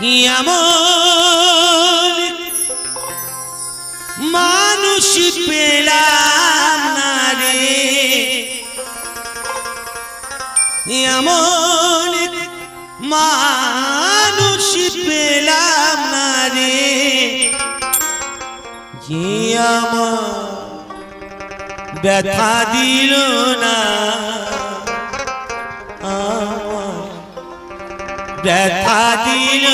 এমন মানুষ পেলাম না রে, এমন মানুষ পেলাম না রে, যে আমার ব্যথা দিল না, আমার ব্যথা দিল